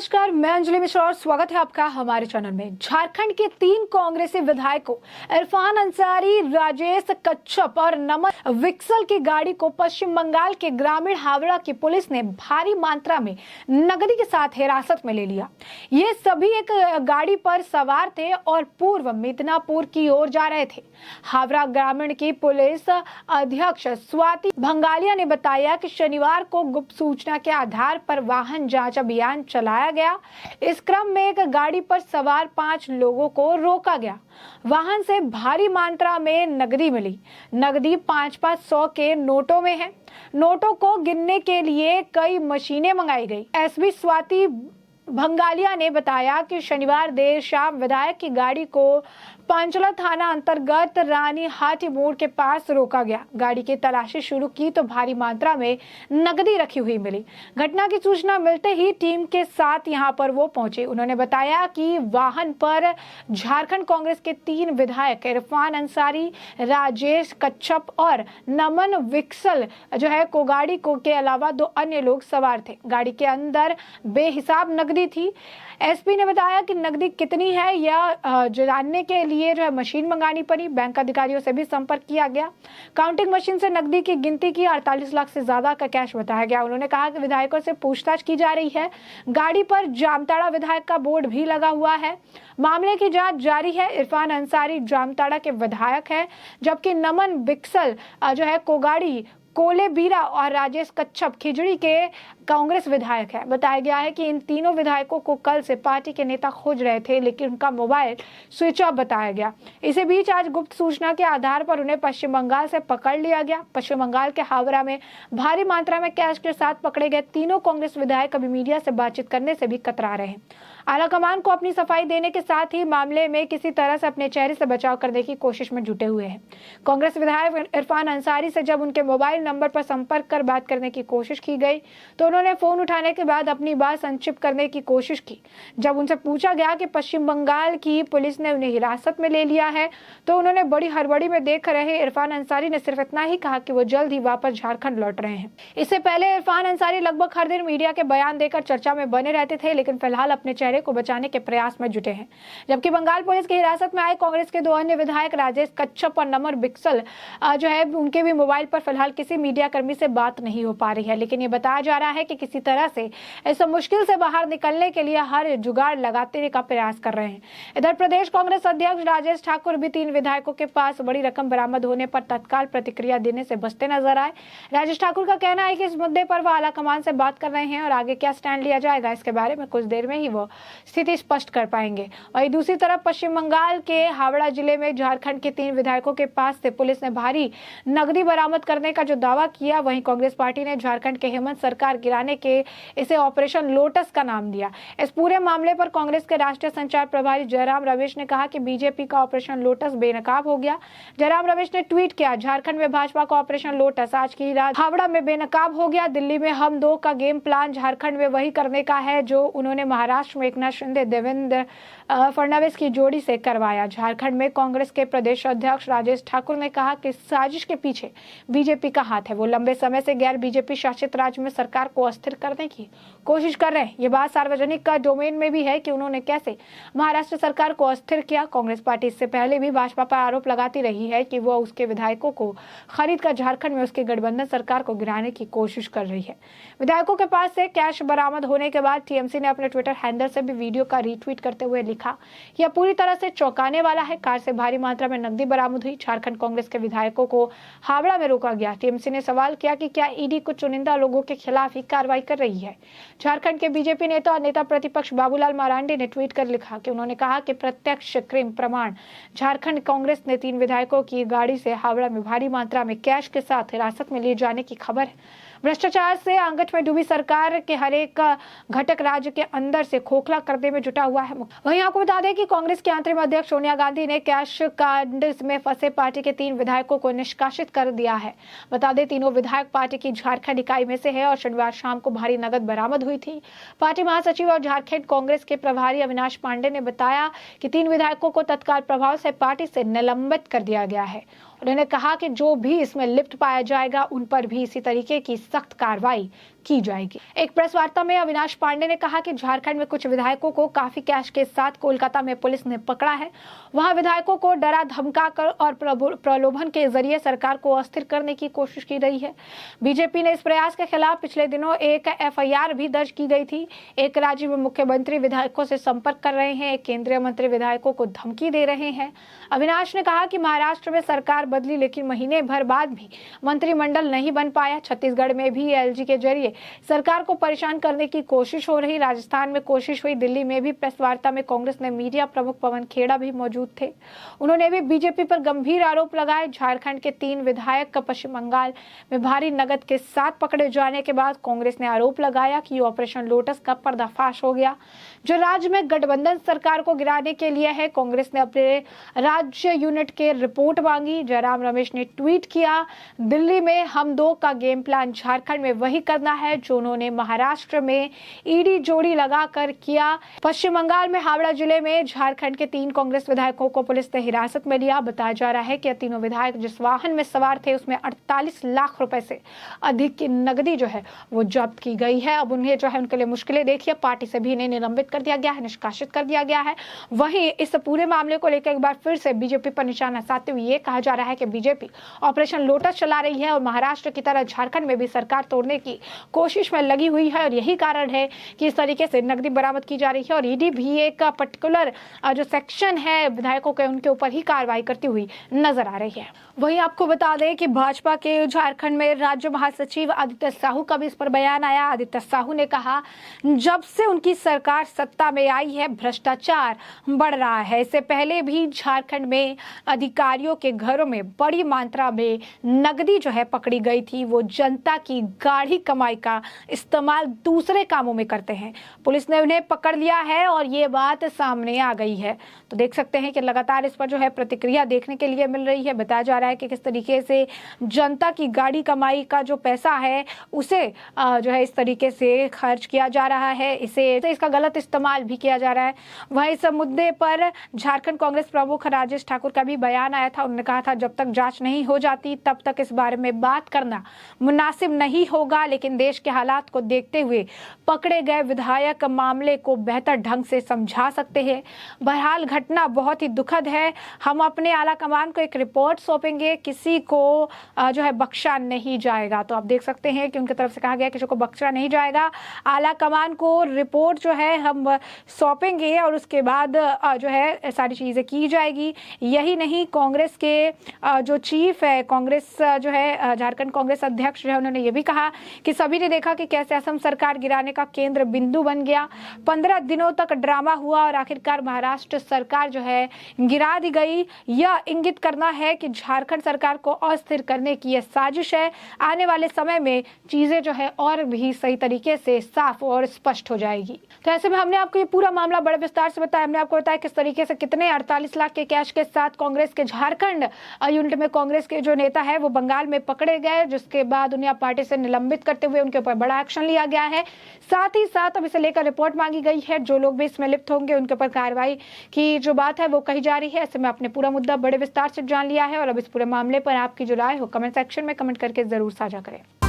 नमस्कार, मैं अंजलि मिश्रा और स्वागत है आपका हमारे चैनल में। झारखंड के 3 कांग्रेसी विधायकों इरफान अंसारी, राजेश कच्छप और नमन विक्सल की गाड़ी को पश्चिम बंगाल के ग्रामीण हावड़ा की पुलिस ने भारी मात्रा में नकदी के साथ हिरासत में ले लिया। ये सभी एक गाड़ी पर सवार थे और पूर्व मिदनापुर की ओर जा रहे थे। हावड़ा ग्रामीण की पुलिस अध्यक्ष स्वाति भंगालिया ने बताया कि शनिवार को गुप्त सूचना के आधार पर वाहन जांच अभियान चलाया गया। इस क्रम में एक गाड़ी पर सवार 5 लोगों को रोका गया। वाहन से भारी मात्रा में नकदी मिली। नकदी 5-5 के नोटों में है। नोटों को गिनने के लिए कई मशीनें मंगाई गई। एसपी स्वाति भंगालिया ने बताया कि शनिवार देर शाम विधायक की गाड़ी को पांचला थाना अंतर्गत रानी हाटी मोड़ के पास रोका गया। गाड़ी की तलाशी शुरू की तो भारी मात्रा में नकदी रखी हुई मिली। घटना की सूचना मिलते ही टीम के साथ यहां पर वो पहुंचे। उन्होंने बताया कि वाहन पर झारखंड कांग्रेस के 3 विधायक इरफान अंसारी, राजेश कच्छप और नमन विक्सल को गाड़ी को के अलावा 2 अन्य लोग सवार थे। गाड़ी के अंदर बेहिसाब नकदी थी। एसपी ने बताया कि नकदी कितनी है यह जानने के लिए मशीन मंगानी पड़ी। बैंक अधिकारियों से भी संपर्क किया गया। काउंटिंग मशीन से नकदी की गिनती की 48 लाख से ज्यादा का कैश बताया गया। उन्होंने कहा कि विधायकों से पूछताछ की जा रही है। गाड़ी पर जामताड़ा विधायक का बोर्ड भी लगा हुआ है। मामले की जांच जारी है। इरफान अंसारी जामताड़ा के विधायक है, जबकि नमन बिक्सल कोगाड़ी कोले बीरा और राजेश कच्छप खिजड़ी के कांग्रेस विधायक है। बताया गया है कि इन तीनों विधायकों को कल से पार्टी के नेता खोज रहे थे, लेकिन उनका मोबाइल स्विच ऑफ बताया गया। इसी बीच आज गुप्त सूचना के आधार पर उन्हें पश्चिम बंगाल से पकड़ लिया गया। पश्चिम बंगाल के हावड़ा में भारी मात्रा में कैश के साथ पकड़े गए तीनों कांग्रेस विधायक अभी मीडिया से बातचीत करने से भी कतरा रहे हैं। आलाकमान को अपनी सफाई देने के साथ ही मामले में किसी तरह से अपने चेहरे से बचाव करने की कोशिश में जुटे हुए हैं। कांग्रेस विधायक इरफान अंसारी से जब उनके मोबाइल नंबर पर संपर्क कर बात करने की कोशिश की गई तो उन्होंने फोन उठाने के बाद अपनी बात संक्षिप्त करने की कोशिश की। जब उनसे पूछा गया कि पश्चिम बंगाल की पुलिस ने उन्हें हिरासत में ले लिया है तो उन्होंने बड़ी हड़बड़ी में देख रहे इरफान अंसारी ने सिर्फ इतना ही कहा कि वो जल्द ही वापस झारखंड लौट रहे हैं। इससे पहले इरफान अंसारी लगभग हर दिन मीडिया के बयान देकर चर्चा में बने रहते थे, लेकिन फिलहाल अपने चेहरे को बचाने के प्रयास में जुटे हैं। जबकि बंगाल पुलिस की हिरासत में आए कांग्रेस के 2 अन्य विधायक राजेश कच्छप और नमन बिक्सल उनके भी मोबाइल पर फिलहाल किसी मीडिया कर्मी से बात नहीं हो पा रही है, लेकिन ये बताया जा रहा है कि किसी तरह से इस मुश्किल से बाहर निकलने के लिए हर जुगाड़ लगाने का प्रयास कर रहे हैं। इधर प्रदेश कांग्रेस अध्यक्ष राजेश ठाकुर भी 3 विधायकों के पास बड़ी रकम बरामद होने पर तत्काल प्रतिक्रिया देने से बचते नजर आए। राजेश ठाकुर का कहना है कि इस मुद्दे पर वह आलाकमान से बात कर रहे हैं और आगे क्या स्टैंड लिया जाएगा इसके बारे में कुछ देर में ही वो स्थिति स्पष्ट कर पाएंगे। वहीं दूसरी तरफ पश्चिम बंगाल के हावड़ा जिले में झारखंड के 3 विधायकों के पास से पुलिस ने भारी नकदी बरामद करने का जो दावा किया, वहीं कांग्रेस पार्टी ने झारखंड के हेमंत सरकार गिराने के इसे ऑपरेशन लोटस का नाम दिया। इस पूरे मामले पर कांग्रेस के राष्ट्रीय संचार प्रभारी जयराम रमेश ने कहा कि बीजेपी का ऑपरेशन लोटस बेनकाब हो गया। जयराम रमेश ने ट्वीट किया, झारखंड में भाजपा का ऑपरेशन लोटस आज की रात हावड़ा में बेनकाब हो गया। दिल्ली में हम 2 का गेम प्लान झारखंड में वही करने का है जो उन्होंने महाराष्ट्र में एकनाथ शिंदे देवेंद्र फडणवीस की जोड़ी से करवाया। झारखंड में कांग्रेस के प्रदेश अध्यक्ष राजेश ठाकुर ने कहा कि साजिश के पीछे बीजेपी का हाथ है। वो लंबे समय से गैर बीजेपी शासित राज्य में सरकार को अस्थिर करने की कोशिश कर रहे हैं। ये बात सार्वजनिक का डोमेन में भी है कि उन्होंने कैसे महाराष्ट्र सरकार को अस्थिर किया। कांग्रेस पार्टी इससे पहले भी भाजपा पर आरोप लगाती रही है कि वो उसके विधायकों को खरीद कर झारखंड में उसके गठबंधन सरकार को गिराने की कोशिश कर रही है। विधायकों के पास से कैश बरामद होने के बाद टीएमसी ने अपने ट्विटर हैंडल से भी वीडियो का रीट्वीट करते हुए लिखा, यह पूरी तरह से चौंकाने वाला है। कार से भारी मात्रा में नकदी बरामद हुई। झारखंड कांग्रेस के विधायकों को हावड़ा में रोका गया। टीएमसी ने सवाल किया कि क्या ईडी कुछ चुनिंदा लोगों के खिलाफ ही कार्रवाई कर रही है। झारखंड के बीजेपी नेता और नेता प्रतिपक्ष बाबूलाल मरांडी ने ट्वीट कर लिखा कि उन्होंने कहा कि प्रत्यक्ष क्रिम प्रमाण झारखंड कांग्रेस ने 3 विधायकों की गाड़ी से हावड़ा में भारी मात्रा में कैश के साथ हिरासत में लिए जाने की खबर है। भ्रष्टाचार से आंगट में डूबी सरकार के हर एक घटक राज्य के अंदर से खोखला करने में जुटा हुआ है। वहीं आपको बता दें कि कांग्रेस की अंतरिम अध्यक्ष सोनिया गांधी ने कैश कांड में फंसे पार्टी के 3 विधायकों को निष्कासित कर दिया है। बता दें तीनों विधायक पार्टी की झारखंड इकाई में से है और शनिवार शाम को भारी नकद बरामद हुई थी। पार्टी महासचिव और झारखंड कांग्रेस के प्रभारी अविनाश पांडे ने बताया कि 3 विधायकों को तत्काल प्रभाव से पार्टी से निलंबित कर दिया गया है। उन्होंने कहा कि जो भी इसमें लिप्त पाया जाएगा उन पर भी इसी तरीके की सख्त कार्रवाई की जाएगी। एक प्रेस वार्ता में अविनाश पांडे ने कहा कि झारखंड में कुछ विधायकों को काफी कैश के साथ कोलकाता में पुलिस ने पकड़ा है। वहां विधायकों को डरा धमकाकर और प्रलोभन के जरिए सरकार को अस्थिर करने की कोशिश की रही है। बीजेपी ने इस प्रयास के खिलाफ पिछले दिनों एक एफआईआर भी दर्ज की गई थी। एक राज्य में मुख्यमंत्री विधायकों से संपर्क कर रहे हैं, एक केंद्रीय मंत्री विधायकों को धमकी दे रहे हैं। अविनाश ने कहा कि महाराष्ट्र में सरकार बदली लेकिन महीने भर बाद भी मंत्रिमंडल नहीं बन पाया। छत्तीसगढ़ में भी एलजी के जरिए सरकार को परेशान करने की कोशिश हो रही। राजस्थान में कोशिश हुई। दिल्ली में भी प्रेस वार्ता में कांग्रेस ने मीडिया प्रमुख पवन खेड़ा भी मौजूद थे। उन्होंने भी बीजेपी पर गंभीर आरोप लगाए। झारखंड के 3 विधायक पश्चिम बंगाल में भारी नकद के साथ पकड़े जाने के बाद कांग्रेस ने आरोप लगाया कि ऑपरेशन लोटस का पर्दाफाश हो गया, जो राज्य में गठबंधन सरकार को गिराने के लिए है। कांग्रेस ने अपने राज्य यूनिट के रिपोर्ट मांगी। जयराम रमेश ने ट्वीट किया, दिल्ली में हम 2 का गेम प्लान झारखंड में वही करना है जो उन्होंने महाराष्ट्र में ईडी जोड़ी लगाकर किया। पश्चिम बंगाल में हावड़ा जिले में झारखंड के 3 कांग्रेस विधायकों को पुलिस ने हिरासत में लिया। बताया जा रहा है कि तीनों विधायक जिस वाहन में सवार थे उसमें 48 लाख रुपए से अधिक की नकदी जो है वो जब्त की गई है। अब उन्हें जो है उनके लिए मुश्किलें देखिए, पार्टी से भी इन्हें निलंबित कर दिया गया है, निष्कासित कर दिया गया है। वहीं इस पूरे मामले को लेकर एक बार फिर से बीजेपी पर निशाना साधते हुए ये कहा जा रहा है कि बीजेपी ऑपरेशन लोटस चला रही है और महाराष्ट्र की तरह झारखंड में भी सरकार तोड़ने की कोशिश में लगी हुई है और यही कारण है कि इस तरीके से नकदी बरामद की जा रही है और ईडी भी एक पर्टिकुलर जो सेक्शन है विधायकों के उनके ऊपर ही कार्रवाई करती हुई नजर आ रही है। वहीं आपको बता दें कि भाजपा के झारखंड में राज्य महासचिव आदित्य साहू का भी इस पर बयान आया। आदित्य साहू ने कहा, जब से उनकी सरकार सत्ता में आई है भ्रष्टाचार बढ़ रहा है। इससे पहले भी झारखंड में अधिकारियों के घरों में बड़ी मात्रा में नकदी जो है पकड़ी गई थी। वो जनता की गाढ़ी कमाई का इस्तेमाल दूसरे कामों में करते हैं। पुलिस ने उन्हें पकड़ लिया है और ये बात सामने आ गई है। तो देख सकते हैं कि लगातार इस पर जो है प्रतिक्रिया देखने के लिए मिल रही है। बताया जा रहा है कि किस तरीके से जनता की गाढ़ी कमाई का जो पैसा है उसे जो है इस तरीके से खर्च किया जा रहा है, इसका गलत इस्तेमाल भी किया जा रहा है। वहीं इस मुद्दे पर झारखंड कांग्रेस प्रमुख राजेश ठाकुर का भी बयान आया था। उन्होंने कहा था, जब तक जांच नहीं हो जाती तब तक इस बारे में बात करना मुनासिब नहीं होगा, लेकिन देश के हालात को देखते हुए पकड़े गए विधायक मामले को बेहतर ढंग से समझा सकते हैं। बहरहाल घटना बहुत ही दुखद है। हम अपने आला कमान को एक रिपोर्ट सौंपेंगे, किसी को जो है बख्शा नहीं जाएगा। तो आप देख सकते हैं कि उनकी तरफ से कहा गया किसी को बख्शा नहीं जाएगा। आला कमान को रिपोर्ट जो है हम सौंपेंगे और उसके बाद जो है सारी चीजें की जाएगी। यही नहीं, कांग्रेस के जो चीफ है, कांग्रेस जो है झारखंड कांग्रेस अध्यक्ष जो है, उन्होंने ये भी कहा कि सभी ने देखा कि कैसे असम सरकार गिराने का केंद्र बिंदु बन गया। 15 दिनों तक ड्रामा हुआ और आखिरकार महाराष्ट्र सरकार जो है गिरा दी गई। यह इंगित करना है कि झारखंड सरकार को अस्थिर करने की यह साजिश है। आने वाले समय में चीजें जो है और भी सही तरीके से साफ और स्पष्ट हो जाएगी। तो ऐसे में हमने आपको ये पूरा मामला बड़े विस्तार से बताया। हमने आपको बताया किस तरीके से कितने 48 लाख के कैश के साथ कांग्रेस के झारखंड यूनिट में कांग्रेस के जो नेता है वो बंगाल में पकड़े गए, जिसके बाद उन्हें पार्टी से निलंबित करते हुए उनके ऊपर बड़ा एक्शन लिया गया है। साथ ही साथ अब इसे लेकर रिपोर्ट मांगी गई है। जो लोग भी इसमें लिप्त होंगे उनके ऊपर कार्रवाई की जो बात है वो कही जा रही है। ऐसे में आपने पूरा मुद्दा बड़े विस्तार से जान लिया है और अब इस पूरे मामले पर आपकी जो राय हो कमेंट सेक्शन में कमेंट करके जरूर साझा करें।